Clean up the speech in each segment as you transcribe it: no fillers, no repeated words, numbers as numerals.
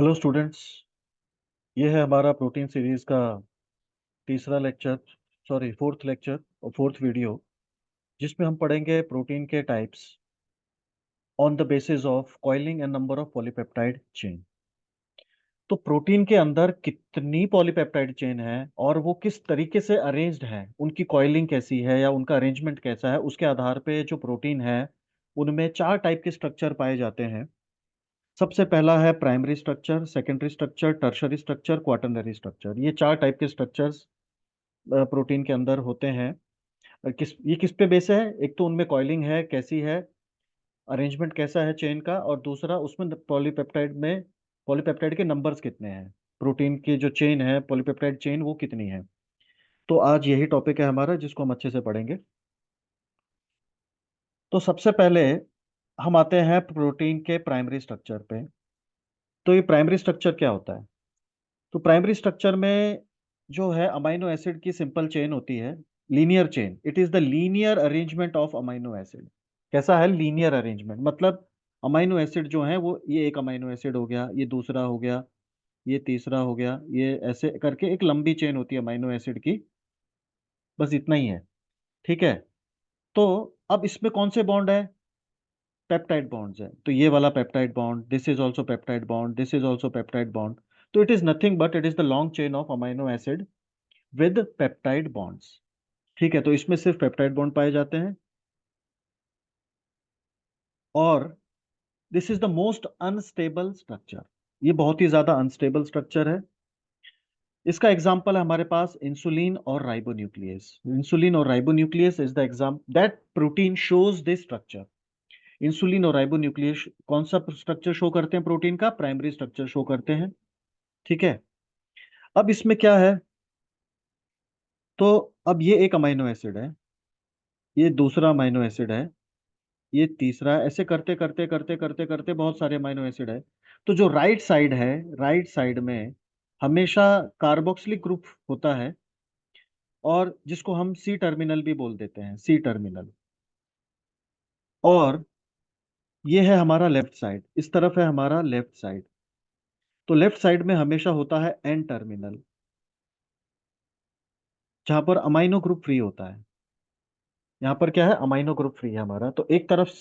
Hello students. ये है हमारा प्रोटीन सीरीज का तीसरा लेक्चर, सॉरी फोर्थ लेक्चर और फोर्थ वीडियो, जिसमें हम पढ़ेंगे प्रोटीन के types on the basis of coiling and number of polypeptide chain. तो प्रोटीन के अंदर कितनी पॉलीपेप्टाइड चेन है और वो किस तरीके से अरेंज्ड है, उनकी कॉइलिंग कैसी है या उनका अरेंजमेंट कैसा है, उसके आधार पे जो प्रोटीन है उनमें चार टाइप के स्ट्रक्चर पाए जाते हैं। सबसे पहला है primary structure, secondary structure, tertiary structure, quaternary structure. ये चार टाइप के स्ट्रक्चर्स प्रोटीन के अंदर होते हैं। किस पे बेस है? एक तो उनमें कॉइलिंग है कैसी है, अरेंजमेंट कैसा है चेन का, और दूसरा उसमें पॉलीपेप्टाइड के नंबर्स कितने हैं, प्रोटीन की जो चेन है पॉलीपेप्टाइड चेन वो कितनी है। तो आज यही टॉपिक है हमारा जिसको हम अच्छे से पढ़ेंगे। तो सबसे पहले हम आते हैं प्रोटीन के प्राइमरी स्ट्रक्चर पे। तो ये प्राइमरी स्ट्रक्चर क्या होता है? तो प्राइमरी स्ट्रक्चर में जो है अमाइनो एसिड की सिंपल चेन होती है, linear chain. It is the linear arrangement of amino acid. कैसा है लीनियर अरेंजमेंट? मतलब अमाइनो एसिड जो है वो ये एक अमाइनो एसिड हो गया, ये दूसरा हो गया, ये तीसरा हो गया, ये ऐसे करके एक लंबी चेन होती है अमाइनो एसिड की। बस इतना ही है। ठीक है। तो अब इसमें कौन से बॉन्ड है? पेप्टाइड बॉन्ड्स है। तो ये वाला peptide bond, this is also peptide bond, this is also peptide bond. तो it is nothing but it is the long chain of amino acid with peptide bonds. ठीक है, तो इसमें सिर्फ पेप्टाइड बॉन्ड पाए जाते हैं। और this is the most unstable structure. ये बहुत ही ज्यादा अनस्टेबल स्ट्रक्चर है। इसका एग्जांपल है हमारे पास इंसुलिन और राइबोन्यूक्लियस। इंसुलिन और ribonuclease is the exam that protein shows this structure. Insulin और राइबोन्यूक्लियस कौन सा स्ट्रक्चर शो करते हैं? प्रोटीन का प्राइमरी स्ट्रक्चर शो करते हैं। ठीक है। अब इसमें क्या है? तो अब ये एक अमाइनो एसिड है, ये दूसरा अमाइनो एसिड है, ये तीसरा, ऐसे करते करते करते करते करते बहुत सारे अमाइनो एसिड है। तो जो राइट साइड है, राइट साइड में हमेशा कार्बोक्सिलिक ग्रुप होता है, और जिसको हम सी टर्मिनल भी बोल देते हैं, सी टर्मिनल। और ये है हमारा लेफ्ट साइड, इस तरफ है हमारा लेफ्ट साइड। तो लेफ्ट साइड में हमेशा होता है एन टर्मिनल, जहां पर अमाइनो ग्रुप फ्री होता है। यहाँ पर क्या है? अमाइनो ग्रुप फ्री है हमारा। तो एक तरफ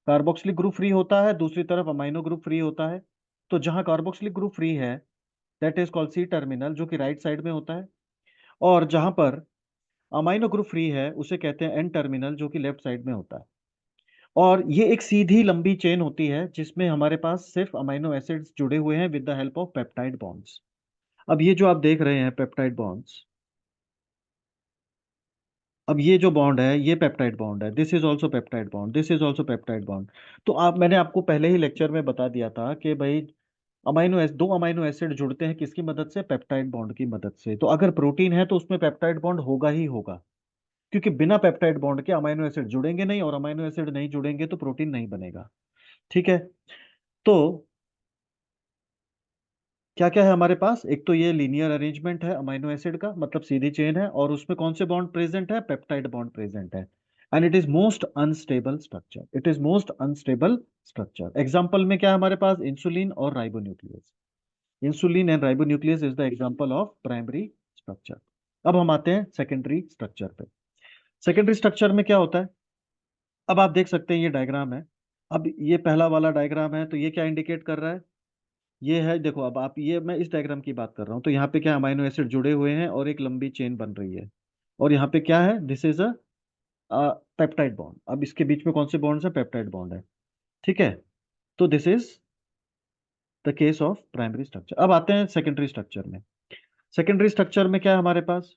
कार्बोक्सिलिक ग्रुप फ्री होता है, दूसरी तरफ अमाइनो ग्रुप फ्री होता है। तो जहां कार्बोक्सिलिक ग्रुप फ्री है that is called C terminal, जो कि राइट साइड में होता है। और जहां पर अमाइनो ग्रुप फ्री है उसे कहते हैं एन टर्मिनल, जो कि लेफ्ट साइड में होता है। और ये एक सीधी लंबी चेन होती है जिसमें हमारे पास सिर्फ अमाइनो एसिड्स जुड़े हुए हैं with the help of peptide bonds. अब ये जो आप देख रहे हैं पेप्टाइड बॉन्ड्स, अब ये जो बॉन्ड है ये पेप्टाइड बॉन्ड है, this is also peptide bond, this is also peptide bond. तो आप, मैंने आपको पहले ही लेक्चर में बता दिया था कि भाई दो अमाइनो एसिड जुड़ते हैं किसकी मदद से? पेप्टाइड बॉन्ड की मदद से। तो अगर प्रोटीन है तो उसमें पेप्टाइड बॉन्ड होगा ही होगा, क्योंकि बिना पेप्टाइड बॉन्ड के अमाइनो एसिड जुड़ेंगे नहीं, और अमाइनो एसिड नहीं जुड़ेंगे तो प्रोटीन नहीं बनेगा। ठीक है। तो क्या क्या है हमारे पास? एक तो ये लीनियर अरेंजमेंट है अमाइनो एसिड का, मतलब सीधी चेन है, और उसमें कौन से बॉन्ड प्रेजेंट है? पेप्टाइड बॉन्ड प्रेजेंट है। And it is most unstable structure, it is most unstable structure. Example में क्या है हमारे पास? इंसुलिन और ribonuclease. Insulin and ribonuclease is the example of primary structure. अब हम आते हैं सेकेंडरी स्ट्रक्चर पे। सेकेंडरी स्ट्रक्चर में क्या होता है? अब आप देख सकते हैं ये डायग्राम है। अब ये पहला वाला डायग्राम है, तो ये क्या इंडिकेट कर रहा है? ये है, देखो अब आप, ये मैं इस डायग्राम की बात कर रहा हूँ। तो यहाँ पे क्या अमाइनो एसिड जुड़े हुए हैं और एक लंबी चेन बन रही है। और यहाँ पे क्या है? This is a peptide bond. अब इसके बीच में कौन से बॉन्ड्स है? पेप्टाइड बॉन्ड है। ठीक है। तो this is the case of primary structure. अब आते हैं सेकेंडरी स्ट्रक्चर में। सेकेंडरी स्ट्रक्चर में क्या है हमारे पास?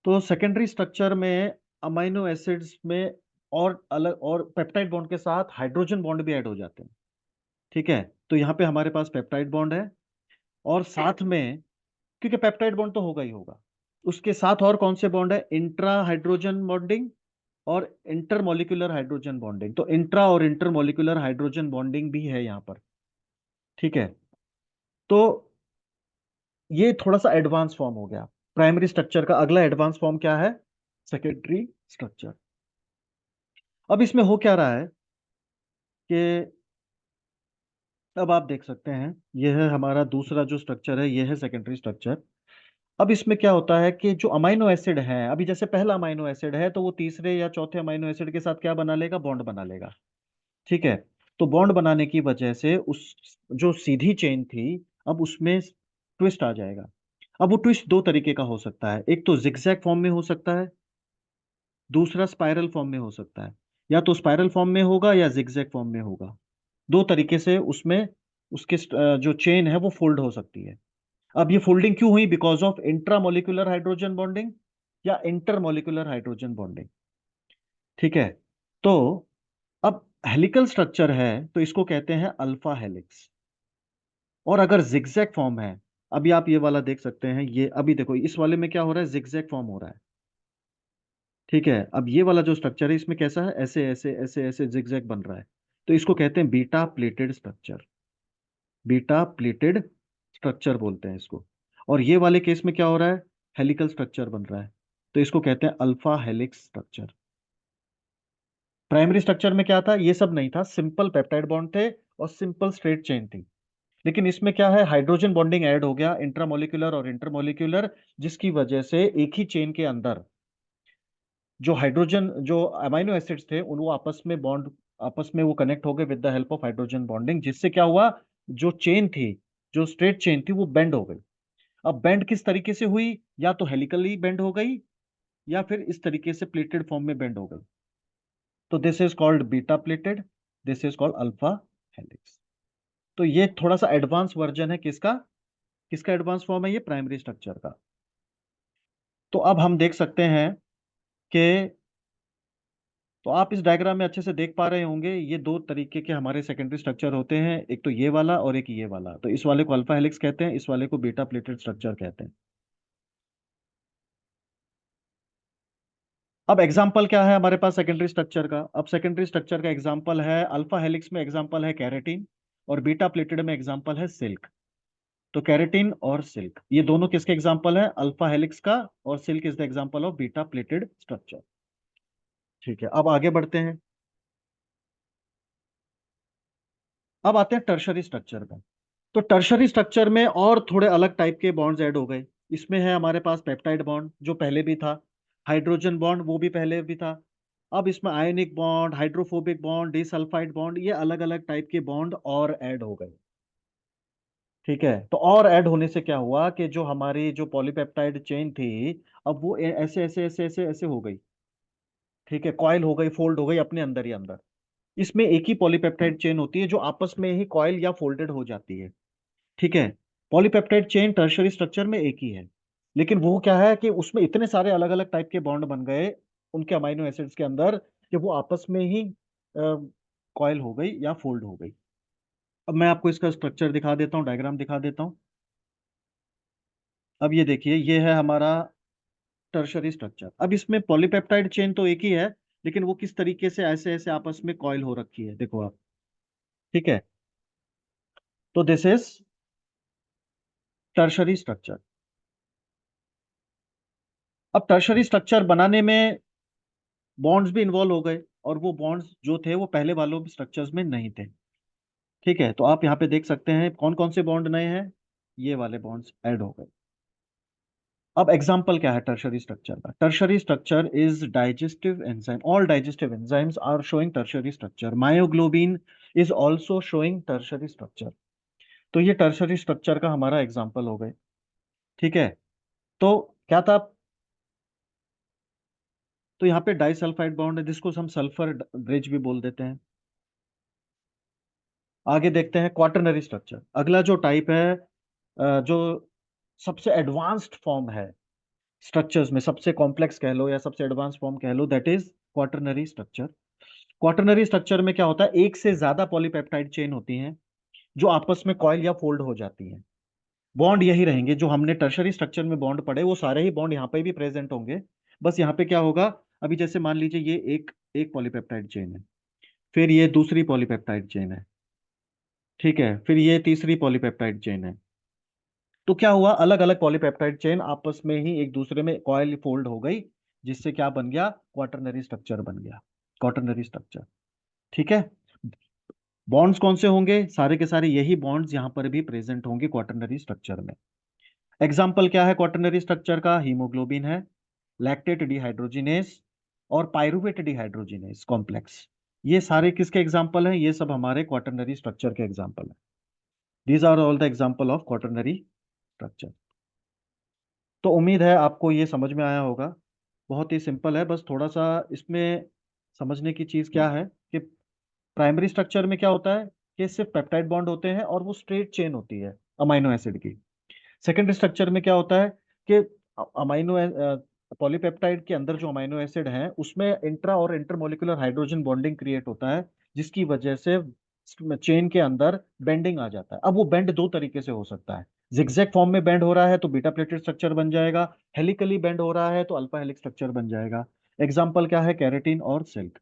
तो सेकेंडरी स्ट्रक्चर में अमाइनो एसिड्स में और अलग, और पेप्टाइड बॉन्ड के साथ हाइड्रोजन बॉन्ड भी ऐड हो जाते हैं। ठीक है। तो यहाँ पे हमारे पास पेप्टाइड बॉन्ड है, और साथ में, क्योंकि पेप्टाइड बॉन्ड तो होगा ही होगा, उसके साथ और कौन से बॉन्ड है? इंट्रा हाइड्रोजन बॉन्डिंग और इंटरमोलिकुलर हाइड्रोजन बॉन्डिंग। तो इंट्रा और इंटरमोलिकुलर हाइड्रोजन बॉन्डिंग भी है यहाँ पर। ठीक है। तो ये थोड़ा सा एडवांस फॉर्म हो गया। प्राइमरी स्ट्रक्चर का अगला एडवांस फॉर्म क्या है? Secondary structure. अब इसमें हो क्या रहा है कि अब आप देख सकते हैं, यह है हमारा दूसरा जो स्ट्रक्चर है, यह है सेकेंडरी स्ट्रक्चर। अब इसमें क्या होता है कि जो अमाइनो एसिड है, अभी जैसे पहला अमाइनो एसिड है तो वो तीसरे या चौथे अमाइनो एसिड के साथ क्या बना लेगा, बॉन्ड बना लेगा। ठीक है। तो बॉन्ड बनाने की वजह से उस जो सीधी चेन थी, अब उसमें ट्विस्ट आ जाएगा। अब वो ट्विस्ट दो तरीके का हो सकता है, एक तो जिगजैग फॉर्म में हो सकता है, दूसरा स्पाइरल फॉर्म में हो सकता है। या तो स्पाइरल फॉर्म में होगा या जिगजैग फॉर्म में होगा। दो तरीके से उसमें उसके जो चेन है वो फोल्ड हो सकती है। अब ये फोल्डिंग क्यों हुई, because of intramolecular hydrogen bonding या इंटरमोलिकुलर हाइड्रोजन बॉन्डिंग। ठीक है। तो अब हेलिकल स्ट्रक्चर है तो इसको कहते हैं अल्फा हेलिक्स। और अगर जिगजैग फॉर्म है, अभी आप ये वाला देख सकते हैं, ये अभी देखो इस वाले में क्या हो रहा है, जिगजैग फॉर्म हो रहा है। ठीक है। अब ये वाला जो स्ट्रक्चर है इसमें कैसा है, ऐसे ऐसे ऐसे ऐसे जिगजैग बन रहा है। तो इसको कहते हैं beta pleated structure. Beta pleated structure बोलते हैं इसको। और ये वाले केस में क्या हो रहा है, हेलिकल स्ट्रक्चर बन रहा है। तो इसको कहते हैं alpha helix structure. Primary structure में क्या था, ये सब नहीं था, सिंपल पेप्टाइड बॉन्ड थे और सिंपल स्ट्रेट चेन थी। लेकिन इसमें क्या है, हाइड्रोजन बॉन्डिंग ऐड हो गया, इंट्रामोलिकुलर और इंटरमोलिकुलर, जिसकी वजह से एक ही चेन के अंदर जो हाइड्रोजन जो अमाइनो एसिड्स थे उन वो आपस में बॉन्ड, आपस में वो कनेक्ट हो गए with the help of hydrogen bonding, जिससे क्या हुआ, जो चेन थी, जो स्ट्रेट चेन थी वो बेंड हो गई। अब बेंड किस तरीके से हुई, या तो हेलिकली बेंड हो गई या फिर इस तरीके से प्लेटेड फॉर्म में बेंड हो गई। तो this is called beta pleated, this is called alpha helix. तो ये थोड़ा सा एडवांस वर्जन है किसका, किसका एडवांस फॉर्म है, ये प्राइमरी स्ट्रक्चर का। तो अब हम देख सकते हैं कि, तो आप इस डायग्राम में अच्छे से देख पा रहे होंगे, ये दो तरीके के हमारे सेकेंडरी स्ट्रक्चर होते हैं, एक तो ये वाला और एक ये वाला। तो इस वाले को अल्फा हेलिक्स कहते हैं, इस वाले को बीटा प्लेटेड स्ट्रक्चर कहते हैं। अब एग्जाम्पल क्या है हमारे पास सेकेंडरी स्ट्रक्चर का, अब सेकेंडरी स्ट्रक्चर का एग्जाम्पल है, अल्फा हेलिक्स में एग्जाम्पल है कैरेटीन, और बीटा प्लेटेड में एग्जाम्पल है सिल्क। तो कैरेटीन और सिल्क ये दोनों किसके एग्जाम्पल है, अल्फा हेलिक्स का, और silk is the example of beta pleated structure. ठीक है, अब आगे बढ़ते हैं। अब आते हैं टर्शरी स्ट्रक्चर में। तो टर्शरी स्ट्रक्चर में और थोड़े अलग टाइप के बॉन्ड्स ऐड हो गए। इसमें है हमारे पास पेप्टाइड बॉन्ड जो पहले भी था, हाइड्रोजन बॉन्ड वो भी पहले भी था। अब इसमें ionic bond, hydrophobic bond, disulphide bond, ये अलग अलग टाइप के बॉन्ड और ऐड हो गए। ठीक है। तो और ऐड होने से क्या हुआ कि जो हमारी जो पॉलीपेप्टाइड चेन थी, अब वो ऐसे ऐसे ऐसे ऐसे ऐसे हो गई। ठीक है, कॉइल हो गई, फोल्ड हो गई अपने अंदर ही अंदर। इसमें एक ही पॉलीपेप्टाइड चेन होती है जो आपस में ही कॉइल या फोल्डेड हो जाती है। ठीक है। पॉलीपेप्टाइड चेन टर्शरी स्ट्रक्चर में एक ही है, लेकिन वो क्या है कि उसमें इतने सारे अलग अलग टाइप के बॉन्ड बन गए उनके अमाइनो एसिड्स के अंदर, कि वो आपस में ही कॉइल हो गई या फोल्ड हो गई। अब मैं आपको इसका स्ट्रक्चर दिखा देता हूँ, डायग्राम दिखा देता हूँ। अब ये देखिए, ये है हमारा टर्शरी स्ट्रक्चर। अब इसमें पॉलीपेप्टाइड चेन तो एक ही है, लेकिन वो किस तरीके से ऐसे ऐसे आपस में कॉइल हो रखी है, देखो आप। ठीक है। तो दिस इज टर्शरी स्ट्रक्चर। अब टर्शरी स्ट्रक्चर बनाने में बॉन्ड्स भी इन्वॉल्व हो गए, और वो बॉन्ड्स जो थे वो पहले वालों स्ट्रक्चर्स में नहीं थे। ठीक है। तो आप यहाँ पे देख सकते हैं कौन कौन से बॉन्ड नए हैं, ये वाले बॉन्ड्स ऐड हो गए। अब एग्जाम्पल क्या है टर्शरी स्ट्रक्चर का, tertiary structure is digestive enzyme, all digestive enzymes are showing tertiary structure, myoglobin is also showing tertiary structure. तो ये टर्शरी स्ट्रक्चर का हमारा एग्जाम्पल हो गए। ठीक है। तो क्या था, तो यहाँ पे डाइसल्फाइड बॉन्ड है जिसको हम सल्फर ब्रिज भी बोल देते हैं। आगे देखते हैं क्वाटरनरी स्ट्रक्चर, अगला जो टाइप है, जो सबसे एडवांस्ड फॉर्म है स्ट्रक्चर्स में, सबसे कॉम्प्लेक्स कह लो या सबसे एडवांस फॉर्म कह लो, that is quaternary structure. Quaternary structure में क्या होता है, एक से ज्यादा पॉलीपेप्टाइड चेन होती हैं जो आपस में कॉइल या फोल्ड हो जाती हैं। बॉन्ड यही रहेंगे जो हमने टर्शरी स्ट्रक्चर में बॉन्ड पढ़े, वो सारे ही बॉन्ड यहाँ पे भी प्रेजेंट होंगे। बस यहाँ पे क्या होगा, अभी जैसे मान लीजिए ये एक एक पॉलीपेप्टाइड चेन है, फिर ये दूसरी पॉलीपेप्टाइड चेन है। ठीक है, फिर ये तीसरी पॉलीपेप्टाइड चेन है। तो क्या हुआ, अलग अलग पॉलीपेप्टाइड चेन आपस में ही एक दूसरे में कॉइल फोल्ड हो गई, जिससे क्या बन गया, क्वाटरनरी स्ट्रक्चर बन गया, क्वाटरनरी स्ट्रक्चर। ठीक है। बॉन्ड्स कौन से होंगे? सारे के सारे यही बॉन्ड्स यहाँ पर भी प्रेजेंट होंगे क्वाटरनरी स्ट्रक्चर में। एग्जाम्पल क्या है क्वाटरनरी स्ट्रक्चर का? हीमोग्लोबिन है, लैक्टेट डिहाइड्रोजिनेस और पायरुवेट डिहाइड्रोजिनेस कॉम्प्लेक्स। ये सारे किसके एग्जाम्पल हैं? ये सब हमारे क्वाटरनरी स्ट्रक्चर के एग्जाम्पल हैं। These are all the example of quaternary structure. तो उम्मीद है आपको ये समझ में आया होगा। बहुत ही सिंपल है, बस थोड़ा सा इसमें समझने की चीज क्या है कि प्राइमरी स्ट्रक्चर में क्या होता है कि सिर्फ पेप्टाइड बॉन्ड होते हैं और वो स्ट्रेट चेन होती है अमाइनो एसिड की। सेकेंडरी स्ट्रक्चर में क्या होता है कि अमाइनो पॉलीपेप्टाइड के अंदर जो अमाइनो एसिड है उसमें इंट्रा और इंटरमोलिकुलर हाइड्रोजन बॉन्डिंग क्रिएट होता है, जिसकी वजह से चेन के अंदर बेंडिंग आ जाता है। अब वो बेंड दो तरीके से हो सकता है। जिगजैग फॉर्म में बेंड हो रहा है तो बीटा प्लेटेड स्ट्रक्चर बन जाएगा, हेलिकली बेंड हो रहा है तो अल्फा हेलिक स्ट्रक्चर बन जाएगा। एग्जाम्पल क्या है? कैरेटीन और सिल्क।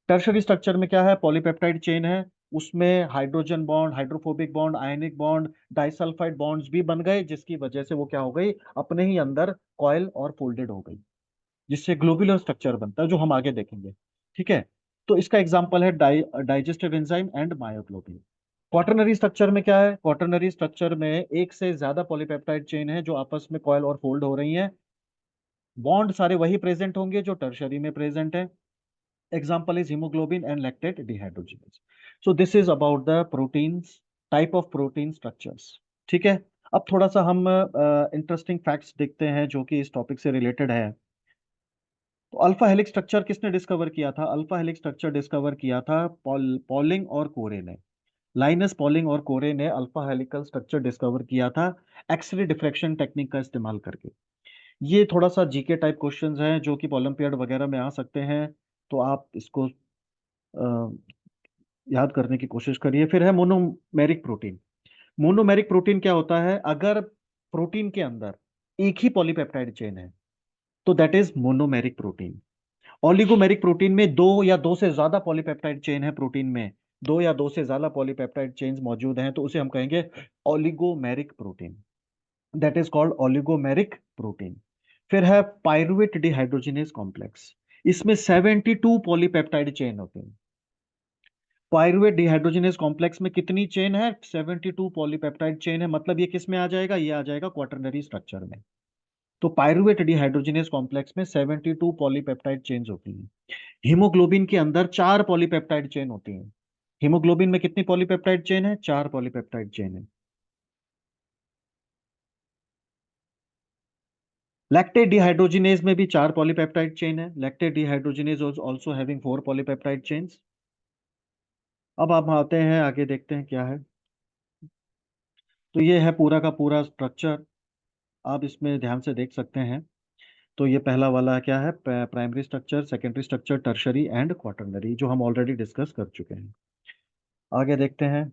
टर्शरी स्ट्रक्चर में क्या है? पॉलीपेप्टाइड चेन है, उसमें hydrogen bond, hydrophobic bond, ionic bond, disulphide bonds भी बन गए, जिसकी वजह से वो क्या हो गई? अपने ही अंदर कॉइल और फोल्डेड हो गई, जिससे ग्लोबुलर स्ट्रक्चर बनता है जो हम आगे देखेंगे। ठीक है, तो इसका एग्जांपल है digestive enzyme and myoglobin. Quaternary structure में क्या है? क्वाटरनरी स्ट्रक्चर में एक से ज्यादा पॉलीपेप्टाइड चेन है जो आपस में कॉइल और फोल्ड हो रही हैं। बॉन्ड सारे वही प्रेजेंट होंगे जो टर्शरी में प्रेजेंट है। Example is hemoglobin and lactate dehydrogenase. So this is about the proteins, type of protein structures. ठीक है, अब थोड़ा सा हम इंटरेस्टिंग फैक्ट्स देखते हैं जो कि इस टॉपिक से रिलेटेड है। तो अल्फा हेलिक्स स्ट्रक्चर किसने डिस्कवर किया था? अल्फा हेलिक्स स्ट्रक्चर डिस्कवर किया था पॉलिंग और कोरे ने। लाइनस पॉलिंग और कोरे ने अल्फा हेलिकल स्ट्रक्चर डिस्कवर किया था एक्सरे डिफ्रैक्शन टेक्निक का इस्तेमाल करके। ये थोड़ा सा जीके टाइप क्वेश्चंस हैं जो कि ओलंपियाड वगैरह में आ सकते हैं, तो आप इसको याद करने की कोशिश करिए। फिर है मोनोमेरिक प्रोटीन। मोनोमेरिक प्रोटीन क्या होता है? अगर प्रोटीन के अंदर एक ही पॉलीपेप्टाइड चेन है तो that is monomeric protein. Oligomeric protein में दो या दो से ज्यादा पॉलीपेप्टाइड चेन है प्रोटीन में, दो या दो से ज्यादा पॉलीपेप्टाइड चेन्स मौजूद हैं तो उसे हम कहेंगे oligomeric protein. That is called oligomeric protein. फिर है पायरुवेट डिहाइड्रोजिनेज कॉम्प्लेक्स। इसमें 72 पॉलीपेप्टाइड चेन होते हैं। पायरुवेट डिहाइड्रोजनेज कॉम्प्लेक्स में कितनी चेन है? 72 पॉलीपेप्टाइड चेन है। मतलब ये किस में आ जाएगा? ये आ जाएगा क्वाटरनरी स्ट्रक्चर में। तो पायरुवेट डिहाइड्रोजनेज कॉम्प्लेक्स में 72 पॉलीपेप्टाइड चेन्स होती हैं। हीमोग्लोबिन के अंदर 4 पॉलीपेप्टाइड चेन होती हैं। हीमोग्लोबिन में कितनी पॉलीपेप्टाइड चेन है? 4 पॉलीपेप्टाइड चेन है। लैक्टेट डिहाइड्रोजनेज में भी 4 पॉलीपेप्टाइड चेन है। Lactate dehydrogenase also having 4 polypeptide chains. अब आप आते हैं आगे, देखते हैं क्या है। तो ये है पूरा का पूरा स्ट्रक्चर, आप इसमें ध्यान से देख सकते हैं। तो ये पहला वाला क्या है? Primary structure, secondary structure, tertiary and quaternary, जो हम ऑलरेडी डिस्कस कर चुके हैं। आगे देखते हैं।